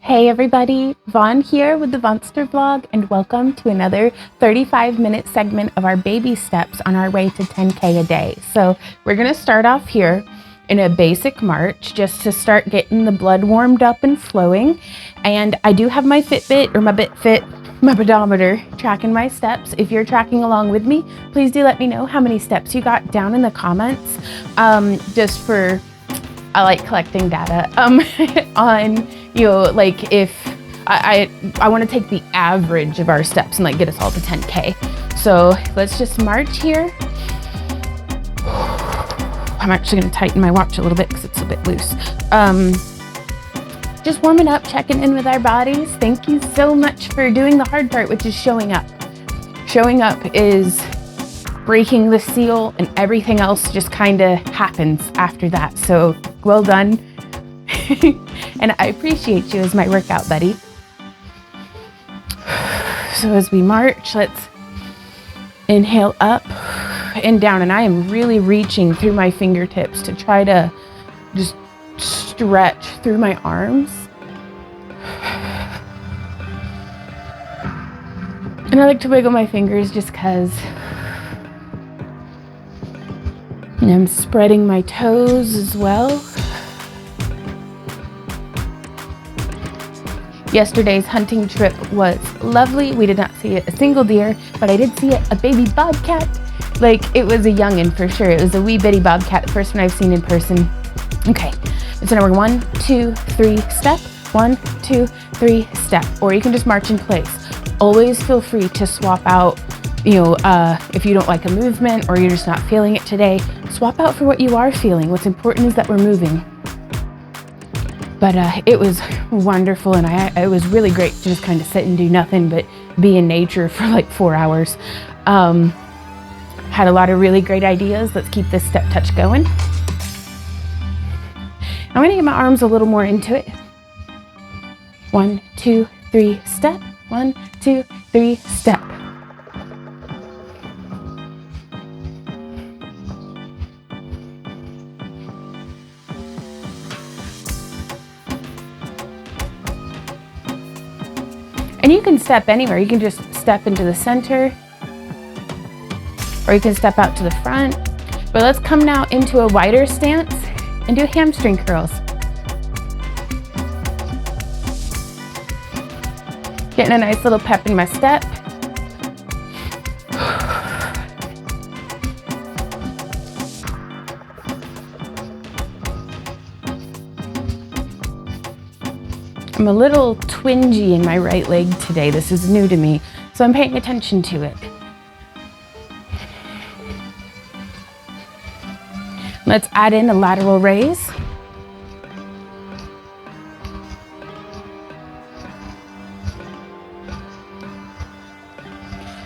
Hey everybody, Vaughn here with the Vonster vlog, and welcome to another 35-minute segment of our baby steps on our way to 10K a day. So we're gonna start off here in a basic march just to start getting the blood warmed up and flowing. And I do have my Fitbit or my pedometer tracking my steps. If you're tracking along with me, please do let me know how many steps you got down in the comments. I like collecting data on, like if I want to take the average of our steps and like get us all to 10K. So let's just march here. I'm actually going to tighten my watch a little bit because it's a bit loose. Just warming up, checking in with our bodies. Thank you so much for doing the hard part, which is showing up. Showing up is breaking the seal, and everything else just kind of happens after that. So well done. And I appreciate you as my workout buddy. So as we march, let's inhale up and down. And I am really reaching through my fingertips to try to just stretch through my arms. And I like to wiggle my fingers just because. And I'm spreading my toes as well. Yesterday's hunting trip was lovely. We did not see a single deer, but I did see a baby bobcat. Like, it was a youngin' for sure. It was a wee bitty bobcat, the first one I've seen in person. Okay, so now we're 1, 2, 3, step. 1, 2, 3, step. Or you can just march in place. Always feel free to swap out, if you don't like a movement or you're just not feeling it today, swap out for what you are feeling. What's important is that we're moving. But it was wonderful, and it was really great to just kind of sit and do nothing but be in nature for like 4 hours. Had a lot of really great ideas. Let's keep this step touch going. I'm gonna get my arms a little more into it. 1, 2, 3, step. 1, 2, 3, step. And you can step anywhere. You can just step into the center, or you can step out to the front. But let's come now into a wider stance and do hamstring curls. Getting a nice little pep in my step. I'm a little twingy in my right leg today. This is new to me, so I'm paying attention to it. Let's add in a lateral raise.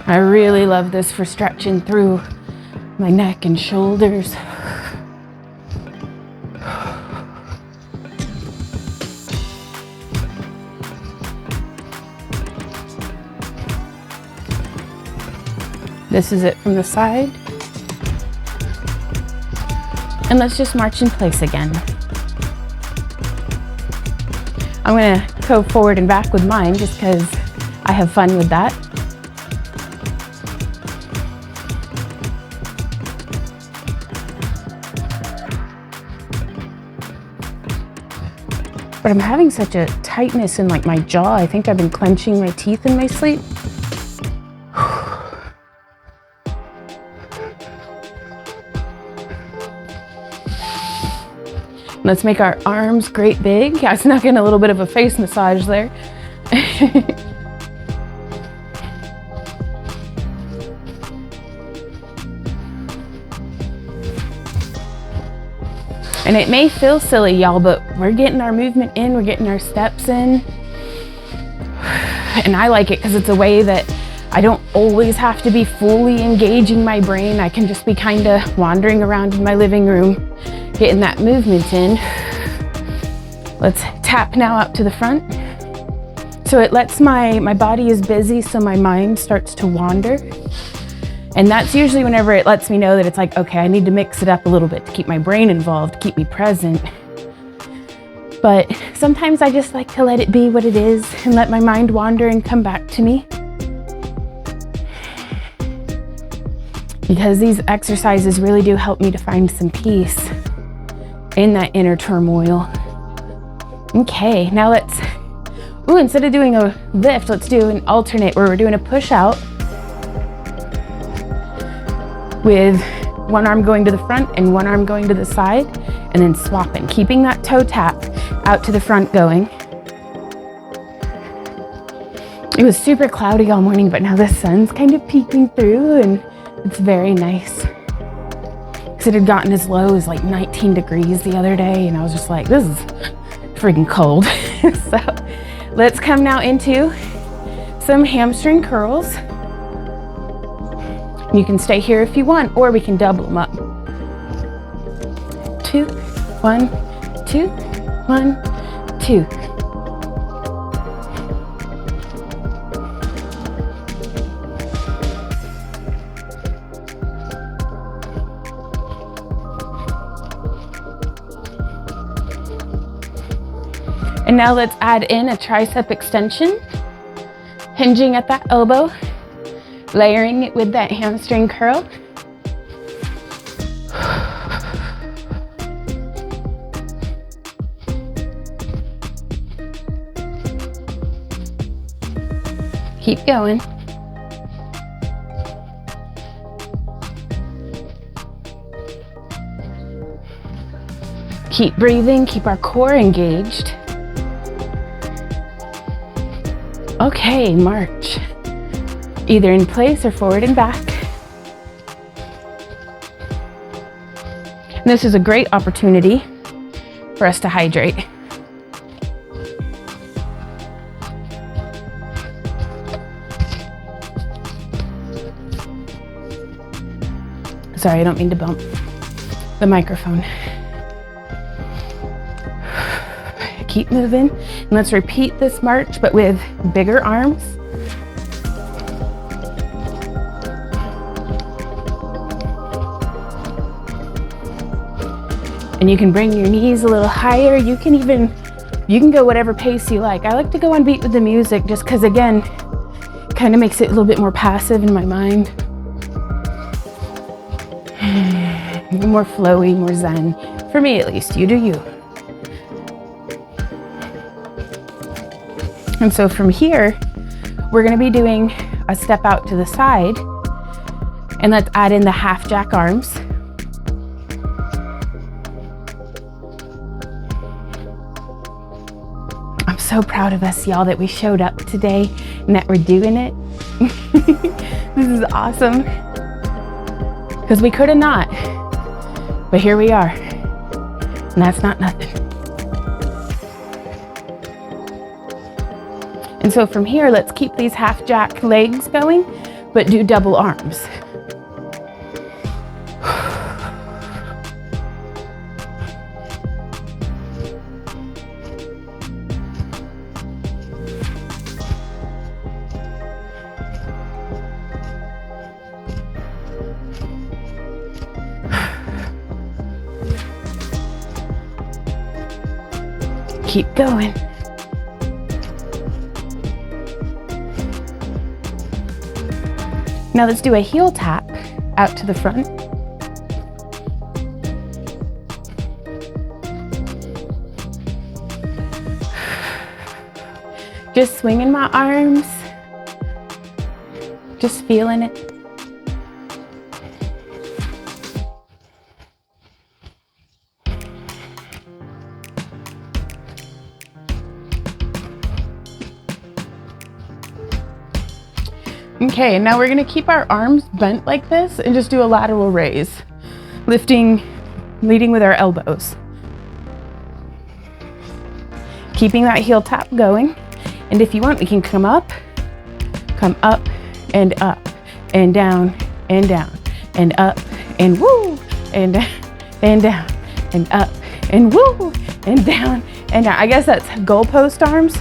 I really love this for stretching through my neck and shoulders. This is it from the side. And let's just march in place again. I'm gonna go forward and back with mine just because I have fun with that. But I'm having such a tightness in like my jaw. I think I've been clenching my teeth in my sleep. Let's make our arms great big. I snuck in a little bit of a face massage there. And it may feel silly, y'all, but we're getting our movement in, we're getting our steps in. And I like it because it's a way that I don't always have to be fully engaging my brain. I can just be kind of wandering around in my living room, getting that movement in. Let's tap now out to the front. So it lets my body is busy, so my mind starts to wander. And that's usually whenever it lets me know that it's like, okay, I need to mix it up a little bit to keep my brain involved, keep me present. But sometimes I just like to let it be what it is and let my mind wander and come back to me. Because these exercises really do help me to find some peace in that inner turmoil. Okay, now instead of doing a lift, let's do an alternate where we're doing a push out with one arm going to the front and one arm going to the side, and then swapping, keeping that toe tap out to the front going. It was super cloudy all morning, but now the sun's kind of peeking through and it's very nice. Because it had gotten as low as like 19 degrees the other day, and I was just like, this is freaking cold. So let's come now into some hamstring curls. You can stay here if you want, or we can double them up. 2, 1, 2, 1, 2. And now let's add in a tricep extension, hinging at that elbow, layering it with that hamstring curl. Keep going. Keep breathing, keep our core engaged. Okay, march. Either in place or forward and back. And this is a great opportunity for us to hydrate. Sorry, I don't mean to bump the microphone. Keep moving, and let's repeat this march, but with bigger arms. And you can bring your knees a little higher. You can go whatever pace you like. I like to go on beat with the music just because, again, kind of makes it a little bit more passive in my mind. More flowy, more zen. For me, at least. You do you. And so from here, we're going to be doing a step out to the side, and let's add in the half jack arms. I'm so proud of us, y'all, that we showed up today and that we're doing it. This is awesome. Because we could have not, but here we are, and that's not nothing. And so from here, let's keep these half jack legs going, but do double arms. Keep going. Now let's do a heel tap out to the front. Just swinging my arms, just feeling it. Okay, now we're gonna keep our arms bent like this and just do a lateral raise, leading with our elbows. Keeping that heel tap going. And if you want, we can come up and up, and down, and down, and up, and woo, and down, and up, and woo, and down, and down. I guess that's goalpost arms.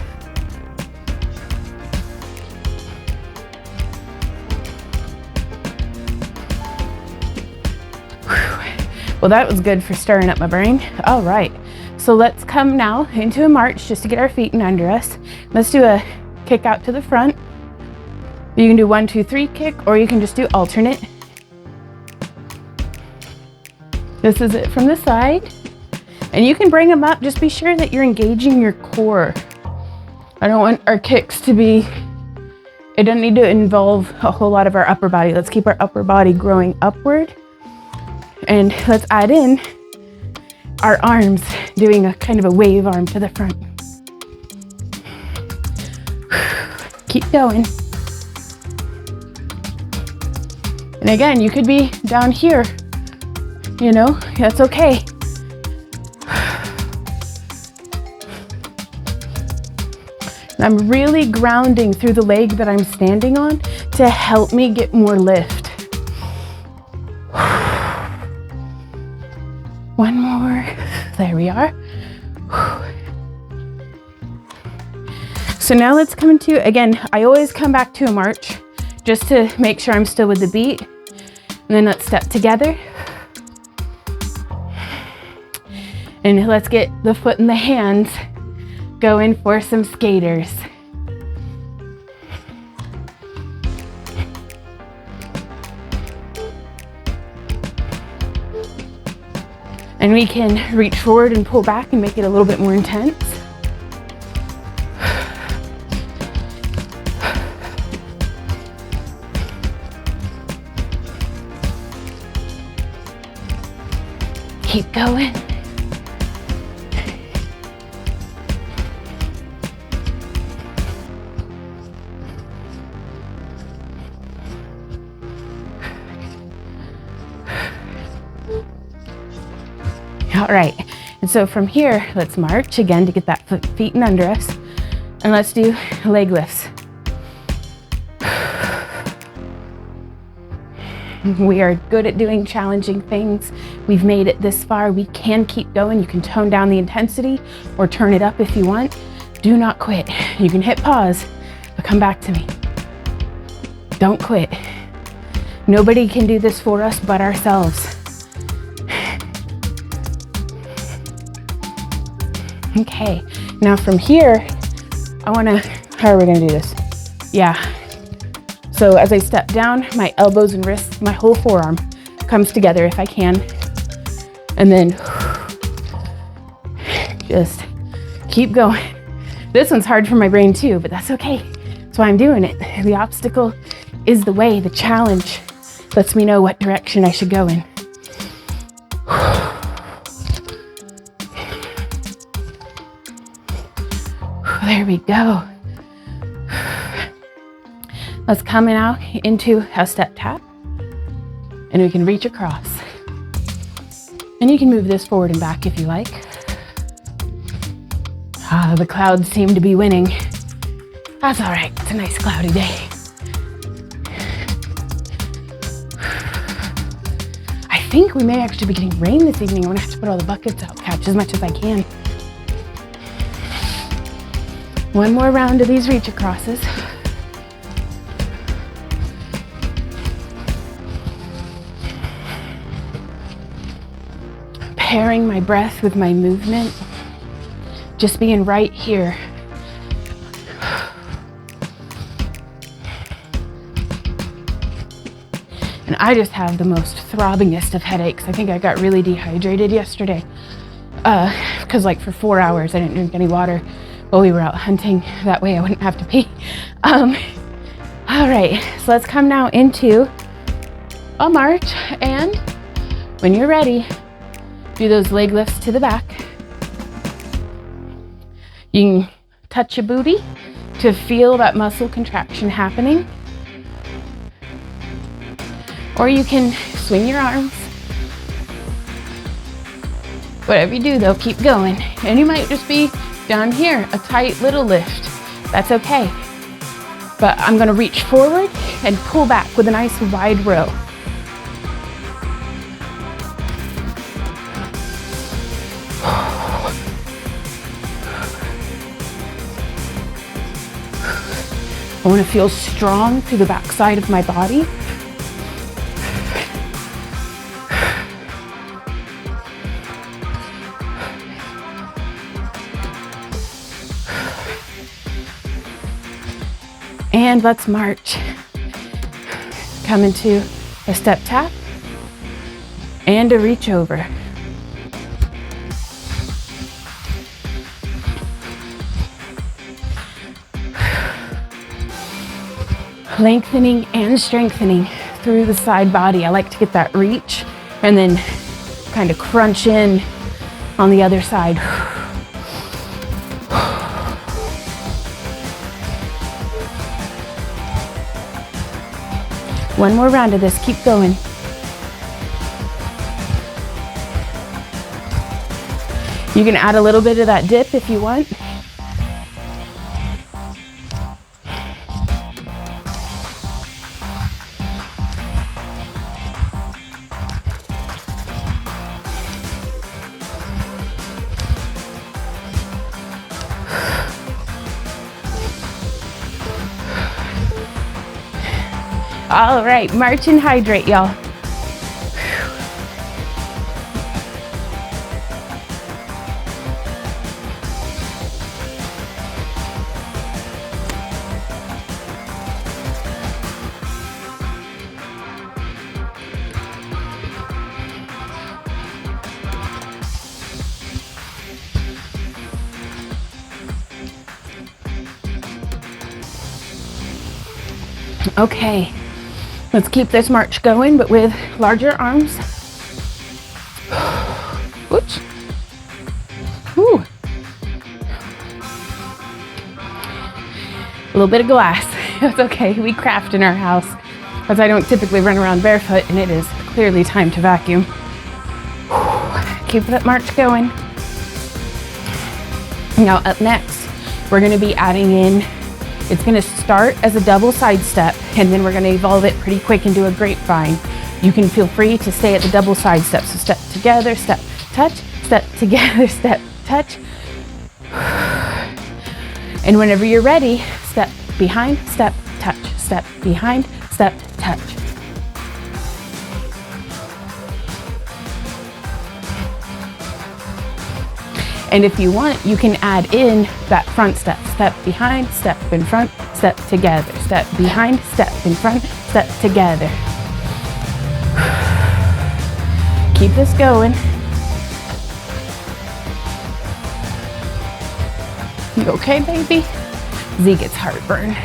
Well, that was good for stirring up my brain. All right, So let's come now into a march just to get our feet in under us. Let's do a kick out to the front. You can do 1, 2, 3 kick, or you can just do alternate. This is it from the side. And you can bring them up. Just be sure that you're engaging your core. I don't want our kicks to be, it doesn't need to involve a whole lot of our upper body. Let's keep our upper body growing upward. And let's add in our arms, doing a kind of a wave arm to the front. Keep going. And again, you could be down here, you know, that's okay. And I'm really grounding through the leg that I'm standing on to help me get more lift. One more. There we are. So now let's come into, again, I always come back to a march just to make sure I'm still with the beat. And then let's step together. And let's get the foot and the hands going for some skaters. And we can reach forward and pull back and make it a little bit more intense. Keep going. All right, and so from here, let's march again to get that feet in under us. And let's do leg lifts. We are good at doing challenging things. We've made it this far. We can keep going. You can tone down the intensity or turn it up if you want. Do not quit. You can hit pause, but come back to me. Don't quit. Nobody can do this for us but ourselves. Okay, now from here, how are we gonna do this? Yeah, so as I step down, my elbows and wrists, my whole forearm comes together if I can. And then just keep going. This one's hard for my brain too, but that's okay. That's why I'm doing it. The obstacle is the way, the challenge lets me know what direction I should go in. There we go. Let's come now into a step tap, and we can reach across. And you can move this forward and back if you like. The clouds seem to be winning. That's all right, it's a nice cloudy day. I think we may actually be getting rain this evening. I'm gonna have to put all the buckets out, catch as much as I can. One more round of these reach acrosses. Pairing my breath with my movement. Just being right here. And I just have the most throbbingest of headaches. I think I got really dehydrated yesterday. Because like for 4 hours I didn't drink any water while we were out hunting. That way I wouldn't have to pee. All right, so let's come now into a march. And when you're ready, do those leg lifts to the back. You can touch your booty to feel that muscle contraction happening. Or you can swing your arms. Whatever you do though, keep going. And you might just be down here, a tight little lift. That's okay. But I'm gonna reach forward and pull back with a nice wide row. I want to feel strong through the back side of my body. And let's march. Come into a step tap and a reach over. Lengthening and strengthening through the side body. I like to get that reach and then kind of crunch in on the other side. One more round of this, keep going. You can add a little bit of that dip if you want. All right, march and hydrate, y'all. Okay. Let's keep this march going, but with larger arms. Oops. Ooh. A little bit of glass. It's okay. We craft in our house, as I don't typically run around barefoot, and it is clearly time to vacuum. Keep that march going. Now up next, we're going to be adding in, it's going to start as a double side step, and then we're going to evolve it pretty quick into a grapevine. You can feel free to stay at the double side step. So step together, step, touch, step together, step, touch. And whenever you're ready, step behind, step, touch, step behind, step, touch. And if you want, you can add in that front step. Step behind, step in front, step together. Step behind, step in front, step together. Keep this going. You okay, baby? Z gets heartburn.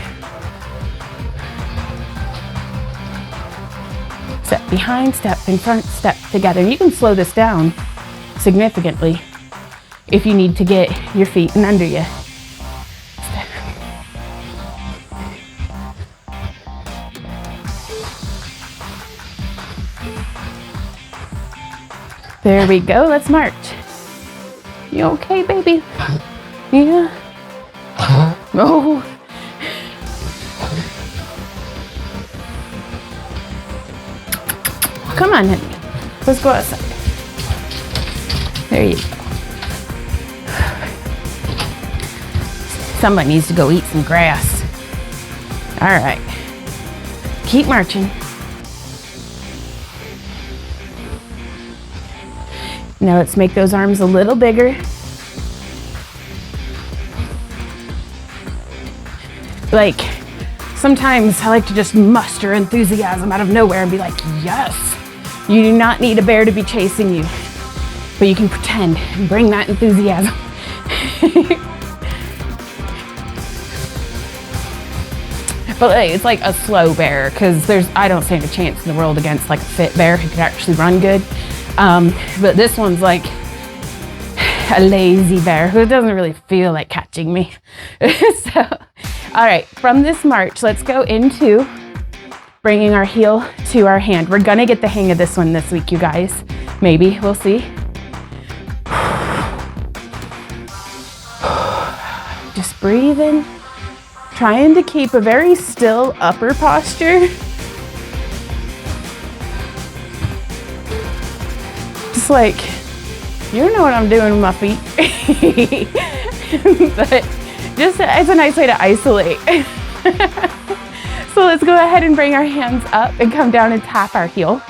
Step behind, step in front, step together. You can slow this down significantly if you need to get your feet in under you. There we go, let's march. You okay, baby? Yeah? Oh. Come on, honey. Let's go outside. There you go. Somebody needs to go eat some grass. All right. Keep marching. Now let's make those arms a little bigger. Like, sometimes I like to just muster enthusiasm out of nowhere and be like, yes, you do not need a bear to be chasing you, but you can pretend and bring that enthusiasm. But hey, it's like a slow bear, because I don't stand a chance in the world against like a fit bear who can actually run good. But this one's like a lazy bear who doesn't really feel like catching me. So, all right, from this march, let's go into bringing our heel to our hand. We're gonna get the hang of this one this week, you guys. Maybe, we'll see. Just breathing, trying to keep a very still upper posture. Just like, you know what I'm doing with my feet. But just, it's a nice way to isolate. So let's go ahead and bring our hands up and come down and tap our heel.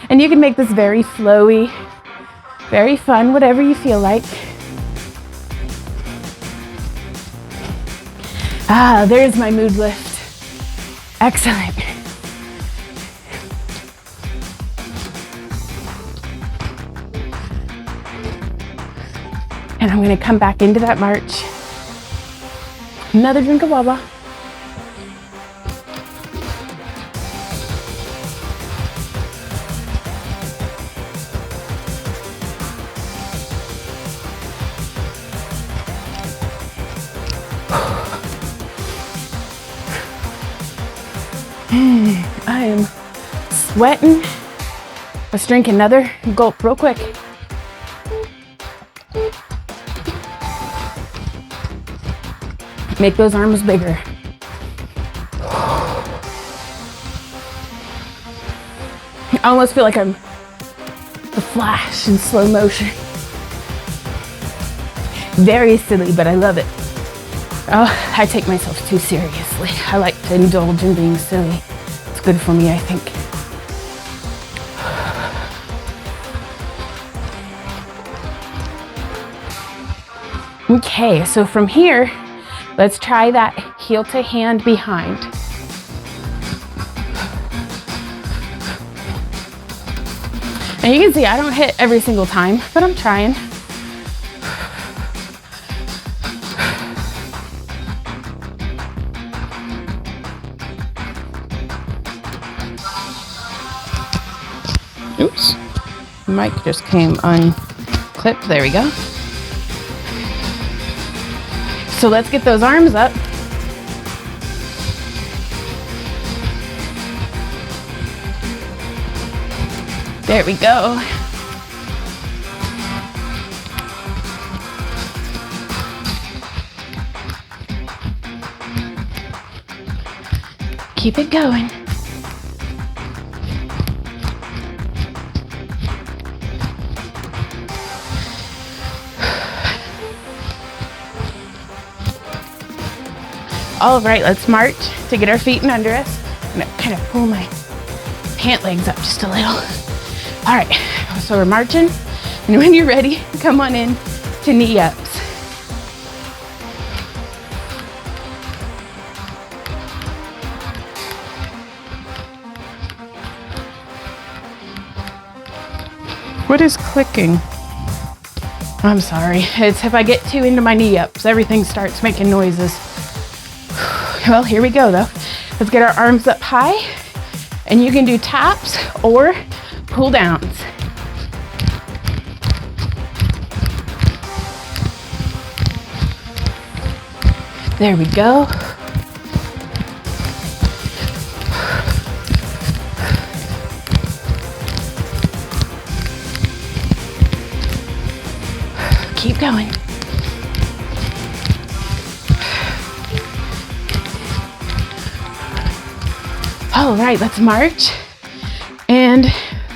And you can make this very flowy, very fun, whatever you feel like. Ah, there's my mood lift. Excellent. And I'm gonna come back into that march. Another drink of Wawa. I am sweating. Let's drink another gulp real quick. Make those arms bigger. I almost feel like I'm the Flash in slow motion. Very silly, but I love it. Oh, I take myself too seriously. I like to indulge in being silly. It's good for me, I think. Okay, so from here, let's try that heel to hand behind. And you can see I don't hit every single time, but I'm trying. Oops, mic just came unclipped. There we go. So let's get those arms up. There we go. Keep it going. All right, let's march to get our feet in under us. I'm gonna kind of pull my pant legs up just a little. All right, so we're marching, and when you're ready, come on in to knee ups. What is clicking? I'm sorry, it's if I get too into my knee ups, everything starts making noises. Well, here we go though. Let's get our arms up high, and you can do taps or pull downs. There we go. Keep going. All right, let's march and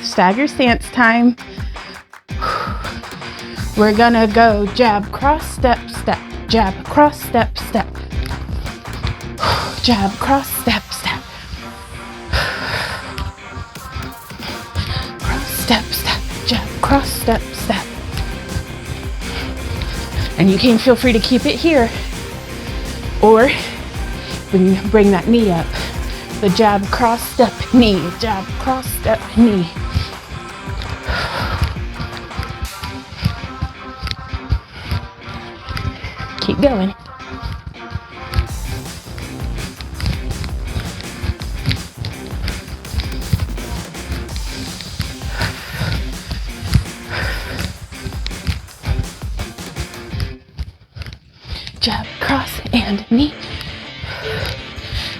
stagger stance time. We're gonna go jab, cross, step, step, jab, cross, step, step, jab, cross, step, step, cross, step, step, jab, cross, step, step. And you can feel free to keep it here, or we can bring that knee up. The jab, cross, step, knee, jab, cross, step, knee. Keep going. Jab, cross, and knee.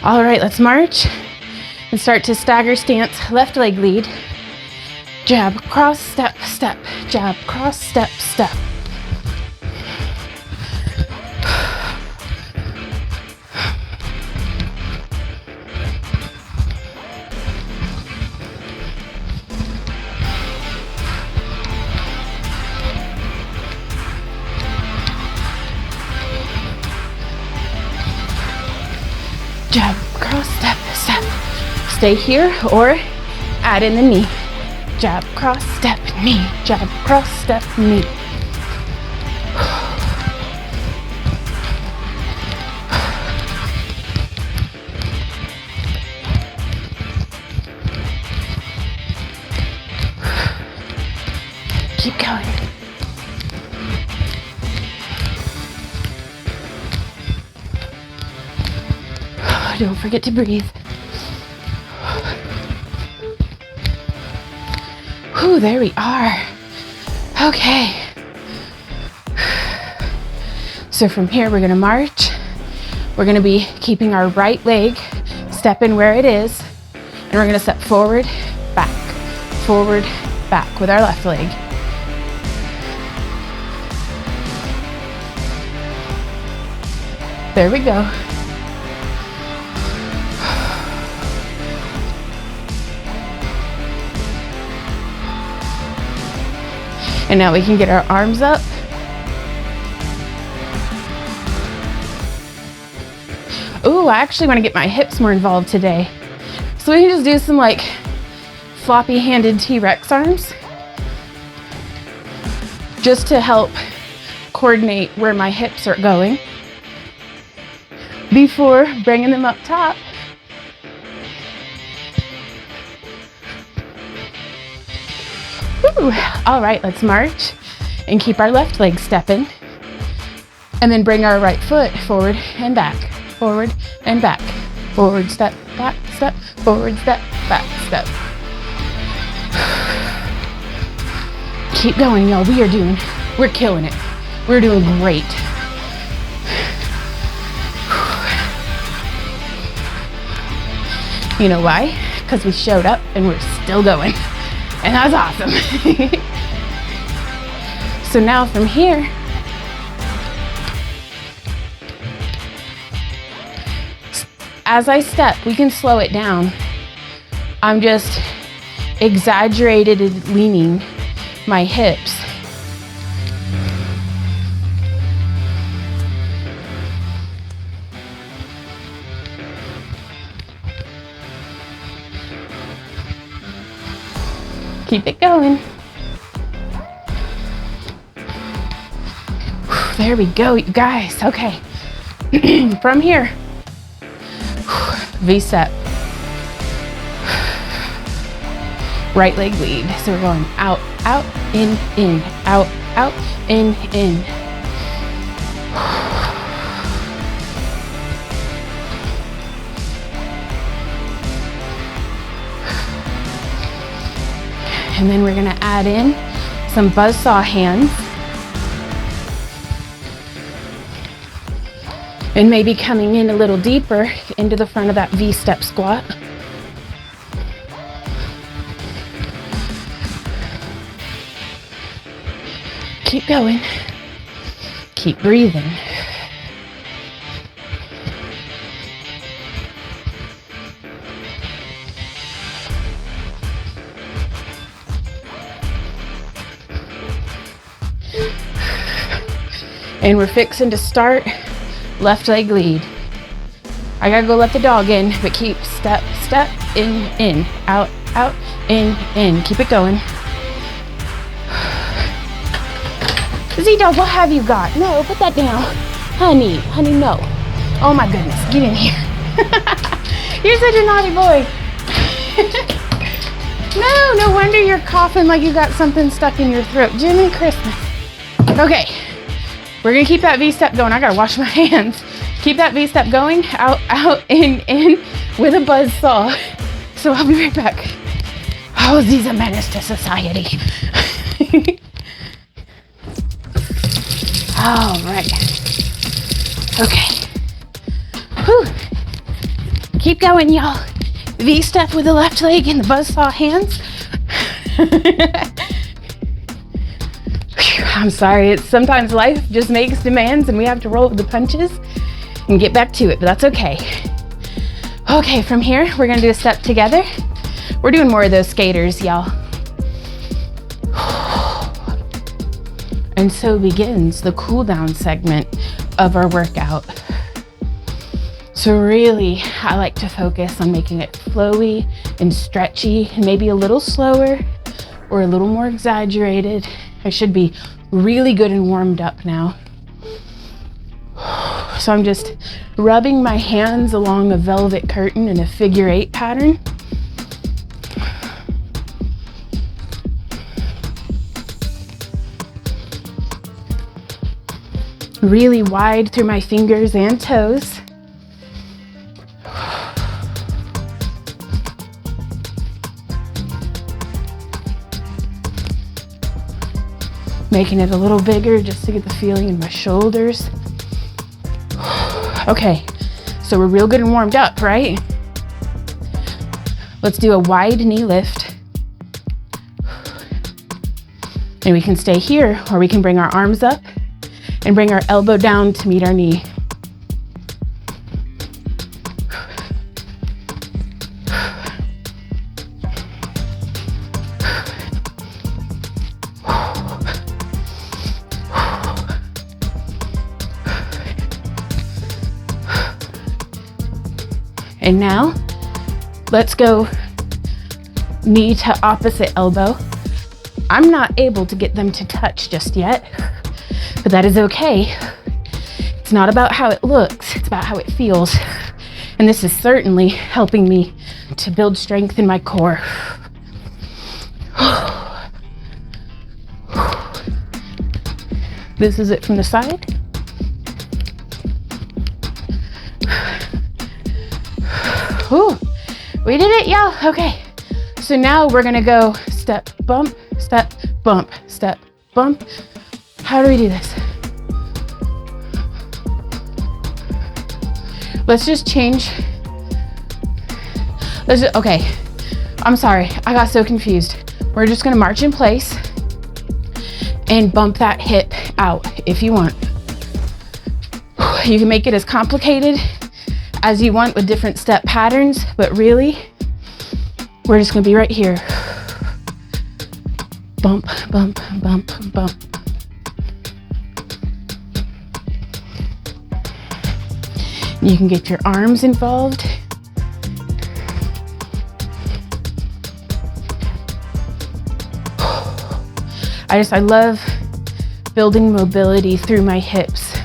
All right, let's march and start to stagger stance, left leg lead. Jab, cross, step, step, jab, cross, step, step. Jab, cross, step, step. Stay here or add in the knee. Jab, cross, step, knee. Jab, cross, step, knee. Don't forget to breathe. Whew, there we are. Okay. So from here, we're gonna march. We're gonna be keeping our right leg stepping where it is. And we're gonna step forward, back with our left leg. There we go. And now we can get our arms up. Ooh, I actually want to get my hips more involved today. So we can just do some like floppy-handed T-Rex arms just to help coordinate where my hips are going before bringing them up top. Woo. All right, let's march and keep our left leg stepping. And then bring our right foot forward and back, forward and back, forward step, back step, forward step, back step. Keep going, y'all. We're killing it. We're doing great. You know why? Because we showed up and we're still going. And that's awesome. So now from here, as I step, we can slow it down. I'm just exaggerated leaning my hips. Keep it going. There we go, you guys. Okay. From here, V-step. Right leg lead. So we're going out, out, in, out, out, in. And then we're gonna add in some buzzsaw hands. And maybe coming in a little deeper into the front of that V-step squat. Keep going. Keep breathing. And we're fixing to start left leg lead. I gotta go let the dog in, but keep step, step, in, out, out, in. Keep it going. Z-Dog, what have you got? No, put that down. Honey, no. Oh my goodness, get in here. You're such a naughty boy. No wonder you're coughing like you got something stuck in your throat. Jimmy Christmas. Okay, we're gonna keep that V-step going. I gotta wash my hands. Keep that V-step going, out, out, in, with a buzz saw. So I'll be right back. Oh, he's a menace to society. All right. Okay. Whew. Keep going, y'all. V-step with the left leg and the buzzsaw hands. I'm sorry. It's sometimes life just makes demands and we have to roll with the punches and get back to it, but that's okay. Okay, from here, we're gonna do a step together. We're doing more of those skaters, y'all. And so begins the cool down segment of our workout. So really, I like to focus on making it flowy and stretchy and maybe a little slower or a little more exaggerated. I should be really good and warmed up now. So I'm just rubbing my hands along a velvet curtain in a figure 8 pattern. Really wide through my fingers and toes. Making it a little bigger just to get the feeling in my shoulders. Okay, so we're real good and warmed up, right? Let's do a wide knee lift. And we can stay here, or we can bring our arms up and bring our elbow down to meet our knee. And now, let's go knee to opposite elbow. I'm not able to get them to touch just yet, but that is okay. It's not about how it looks, it's about how it feels. And this is certainly helping me to build strength in my core. This is it from the side. Ooh, we did it, y'all. Okay, so now we're gonna go step, bump, step, bump, step, bump. How do we do this? Let's just change. Okay, I'm sorry, I got so confused. We're just gonna march in place and bump that hip out if you want. You can make it as complicated as you want with different step patterns, but really, we're just gonna be right here. Bump, bump, bump, bump. You can get your arms involved. I love building mobility through my hips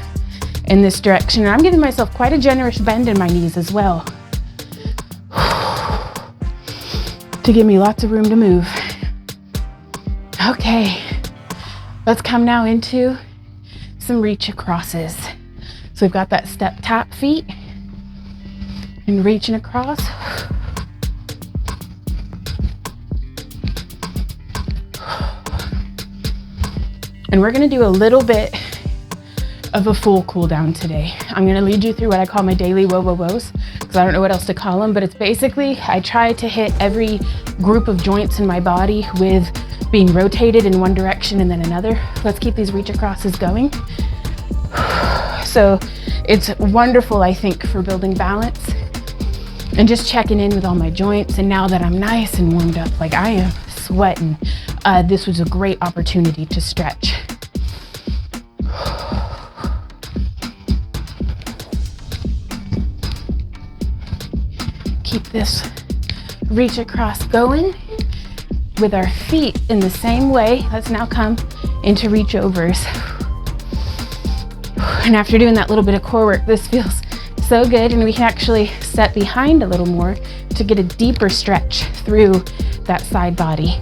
in this direction. And I'm giving myself quite a generous bend in my knees as well to give me lots of room to move. Okay, let's come now into some reach acrosses. So we've got that step tap feet and reaching across. And we're gonna do a little bit of a full cool down today. I'm gonna lead you through what I call my daily whoa-whoa-whoas, because I don't know what else to call them, but it's basically, I try to hit every group of joints in my body with being rotated in one direction and then another. Let's keep these reach acrosses going. So it's wonderful, I think, for building balance and just checking in with all my joints. And now that I'm nice and warmed up, like I am sweating, this was a great opportunity to stretch. Keep this reach across going with our feet in the same way. Let's now come into reach overs. And after doing that little bit of core work, this feels so good. And we can actually step behind a little more to get a deeper stretch through that side body.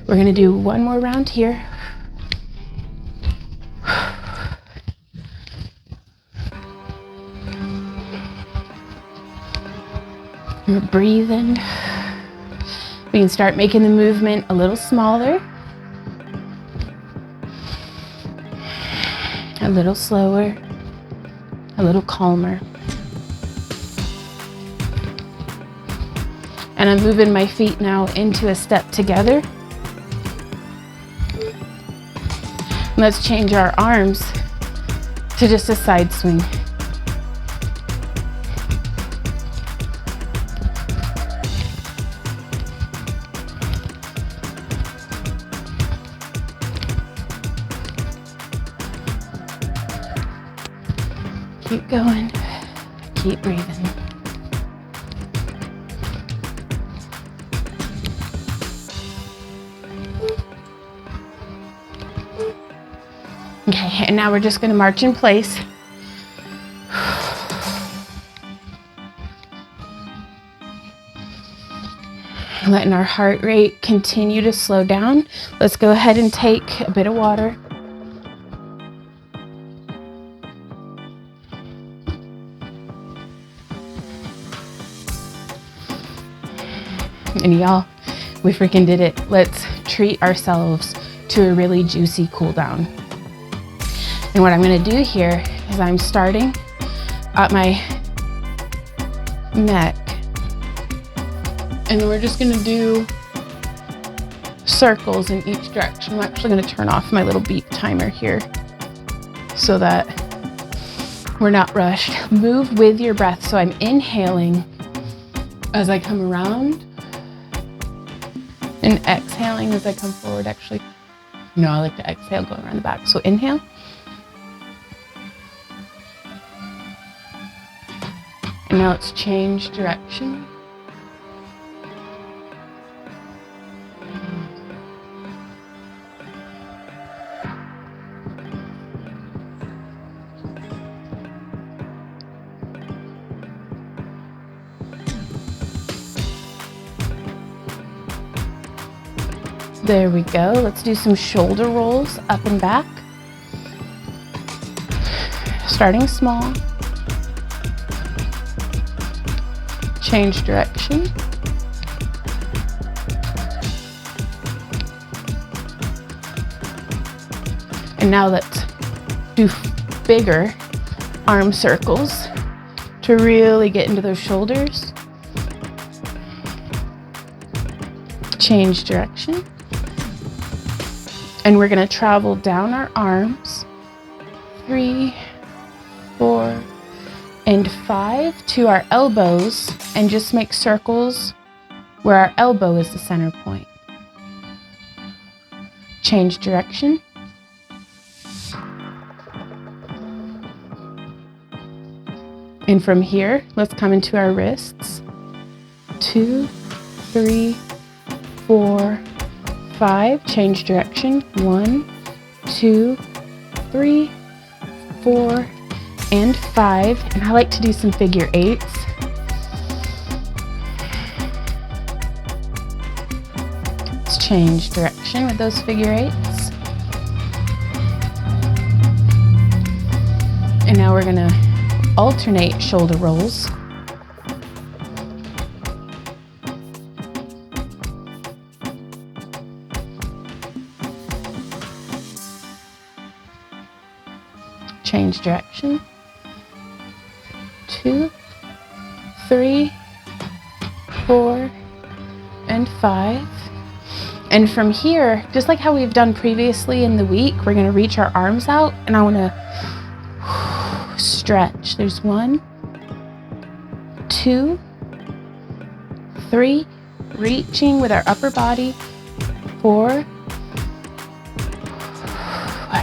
We're gonna do one more round here. We're breathing. We can start making the movement a little smaller, a little slower, a little calmer. And I'm moving my feet now into a step together. Let's change our arms to just a side swing. Keep going, keep breathing. Okay, and now we're just gonna march in place. Letting our heart rate continue to slow down. Let's go ahead and take a bit of water. And y'all, we freaking did it. Let's treat ourselves to a really juicy cool down. And what I'm gonna do here is I'm starting at my neck. And we're just gonna do circles in each direction. I'm actually gonna turn off my little beep timer here so that we're not rushed. Move with your breath. So I'm inhaling as I come around and exhaling as I come forward. Actually, no, I like to exhale going around the back. So inhale. And now let's change direction. There we go. Let's do some shoulder rolls up and back. Starting small. Change direction. And now let's do bigger arm circles to really get into those shoulders. Change direction. And we're gonna travel down our arms, 3, 4, and 5 to our elbows, and just make circles where our elbow is the center point. Change direction. And from here, let's come into our wrists. 2, 3, 4, 5, change direction. 1, 2, 3, 4, and 5. And I like to do some figure 8s. Let's change direction with those figure 8s. And now we're gonna alternate shoulder rolls. Change direction. 2, 3, 4, and 5. And from here, just like how we've done previously in the week, we're gonna reach our arms out, and I wanna stretch. There's 1, 2, 3, reaching with our upper body, 4,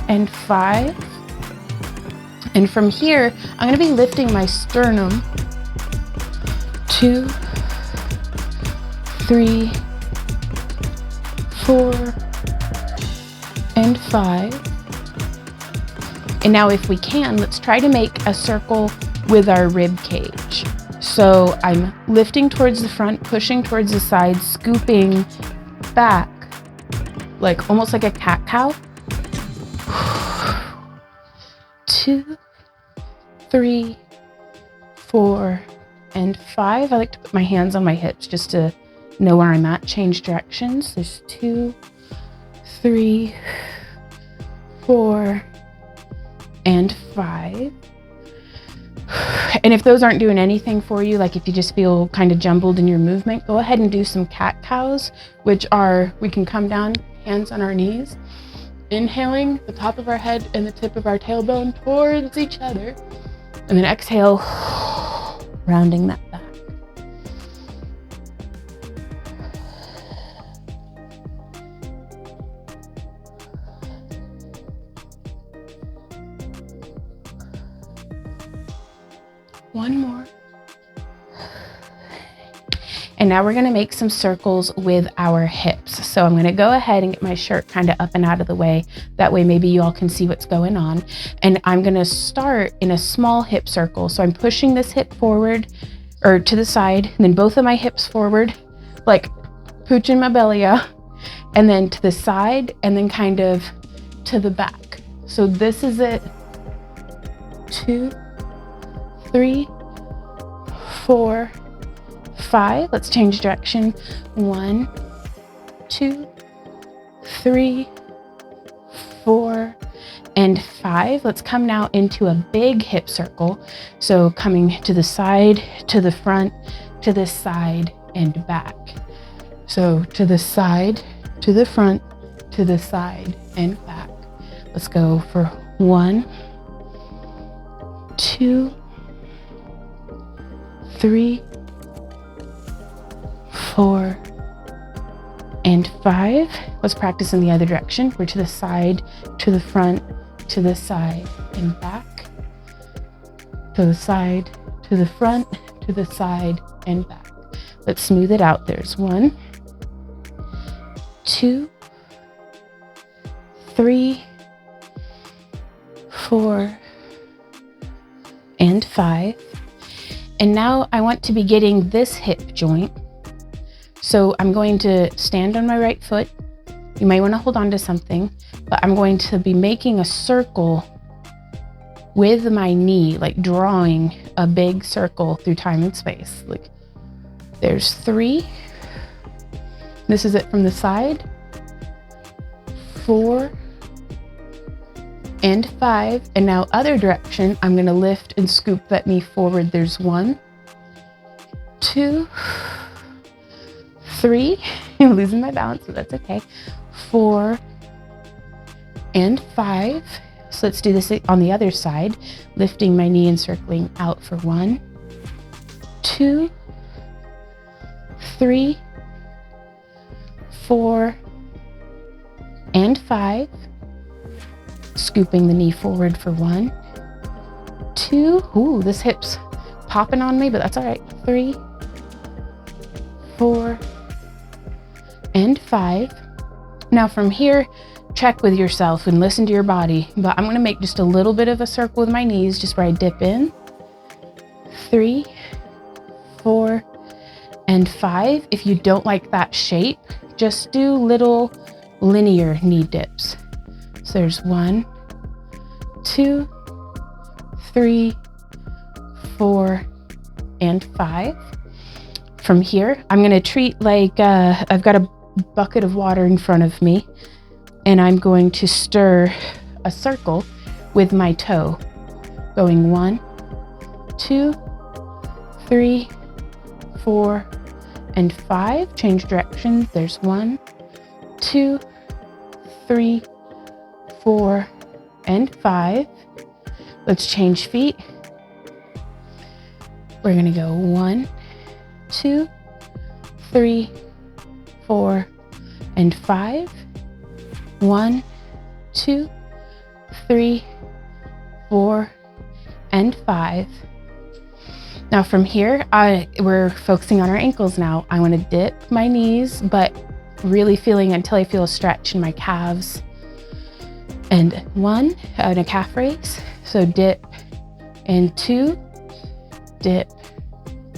and 5. And from here, I'm gonna be lifting my sternum. 2, 3, 4, and 5. And now if we can, let's try to make a circle with our rib cage. So I'm lifting towards the front, pushing towards the side, scooping back, like almost like a cat-cow. 2, 3, 4, and 5. I like to put my hands on my hips just to know where I'm at. Change directions. There's 2, 3, 4, and 5. And if those aren't doing anything for you, like if you just feel kind of jumbled in your movement, go ahead and do some cat-cows, which are, we can come down, hands on our knees, inhaling the top of our head and the tip of our tailbone towards each other, and then exhale, rounding that back. One more. And now we're gonna make some circles with our hips. So I'm gonna go ahead and get my shirt kind of up and out of the way. That way maybe you all can see what's going on. And I'm gonna start in a small hip circle. So I'm pushing this hip forward or to the side, and then both of my hips forward, like pooching my belly out, and then to the side, and then kind of to the back. So this is it. 2, 3, 4, 5. Let's change direction. 1, 2, 3, 4, and 5. Let's come now into a big hip circle. So coming to the side, to the front, to the side, and back. So to the side, to the front, to the side, and back. Let's go for 1, 2, 3, 4, and 5. Let's practice in the other direction. We're to the side, to the front, to the side, and back. To the side, to the front, to the side, and back. Let's smooth it out. There's 1, 2, 3, 4, and 5. And now I want to be getting this hip joint. So I'm going to stand on my right foot. You may want to hold on to something, but I'm going to be making a circle with my knee, like drawing a big circle through time and space. Like there's 3. This is it from the side. 4 and 5. And now other direction, I'm going to lift and scoop that knee forward. There's 1, 2, 3. I'm losing my balance, but that's okay. 4 and 5. So let's do this on the other side, lifting my knee and circling out for 1, 2, 3, 4, and 5. Scooping the knee forward for 1, 2. Ooh, this hip's popping on me, but that's all right. 3, 4, and 5. Now from here, check with yourself and listen to your body, but I'm going to make just a little bit of a circle with my knees, just where I dip in. 3, 4, and 5. If you don't like that shape, just do little linear knee dips. So there's 1, 2, 3, 4, and 5. From here, I'm going to treat like I've got a bucket of water in front of me, and I'm going to stir a circle with my toe, going 1, 2, 3, 4, and 5. Change direction. There's 1, 2, 3, 4, and 5. Let's change feet. We're going to go 1, 2, 3, 4, and 5. 1, 2, 3, 4, and 5. Now from here, we're focusing on our ankles now. I want to dip my knees, but really feeling until I feel a stretch in my calves. And 1, in a calf raise. So dip and 2, dip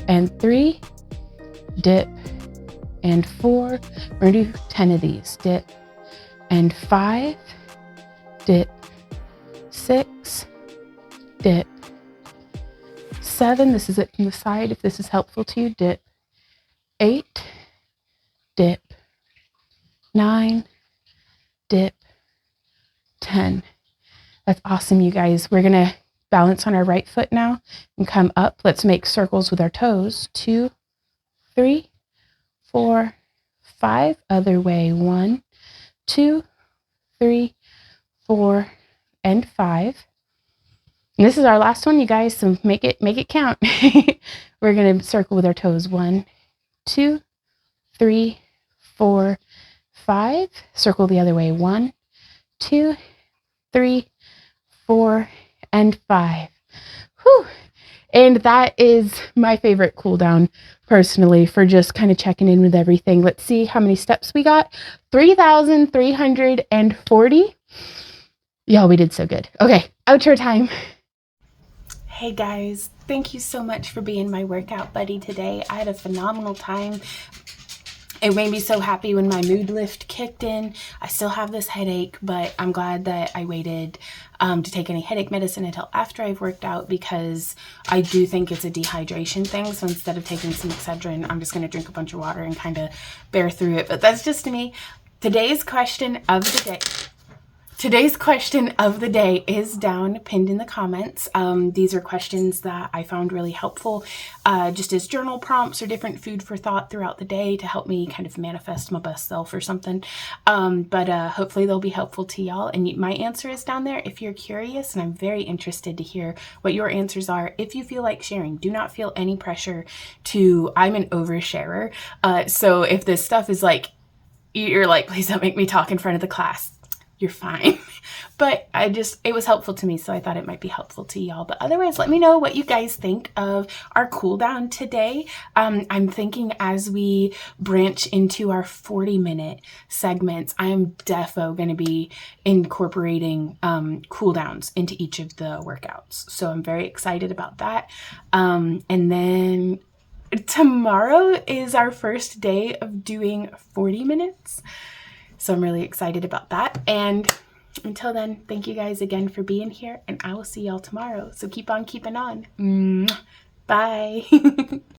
and 3, dip and 4. We're gonna do 10 of these. Dip and 5, dip, 6, dip, 7. This is it from the side. If this is helpful to you, dip, 8, dip, 9, dip, 10. That's awesome, you guys. We're gonna balance on our right foot now and come up. Let's make circles with our toes. 2, 3, 4, 5. Other way. 1, 2, 3, 4, and 5. And this is our last one, you guys, so make it count. We're gonna circle with our toes. 1, 2, 3, 4, 5. Circle the other way. 1, 2, 3, 4, and 5. Whew. And that is my favorite cool down personally, for just kind of checking in with everything. Let's see how many steps we got. 3,340. Y'all, we did so good. Okay, outro time. Hey guys, thank you so much for being my workout buddy today. I had a phenomenal time. It made me so happy when my mood lift kicked in. I still have this headache, but I'm glad that I waited to take any headache medicine until after I've worked out, because I do think it's a dehydration thing. So instead of taking some Excedrin, I'm just going to drink a bunch of water and kind of bear through it. But that's just me. Today's question of the day. Today's question of the day is down pinned in the comments. These are questions that I found really helpful, just as journal prompts or different food for thought throughout the day to help me kind of manifest my best self or something. But hopefully they'll be helpful to y'all. And my answer is down there if you're curious, and I'm very interested to hear what your answers are. If you feel like sharing, do not feel any pressure to, I'm an oversharer. So if this stuff is like, you're like, please don't make me talk in front of the class, you're fine. But it was helpful to me, so I thought it might be helpful to y'all. But otherwise, let me know what you guys think of our cool down today. I'm thinking as we branch into our 40-minute segments, I am defo going to be incorporating cool downs into each of the workouts. So I'm very excited about that. And then tomorrow is our first day of doing 40 minutes. So I'm really excited about that. And until then, thank you guys again for being here, and I will see y'all tomorrow. So keep on keeping on. Bye.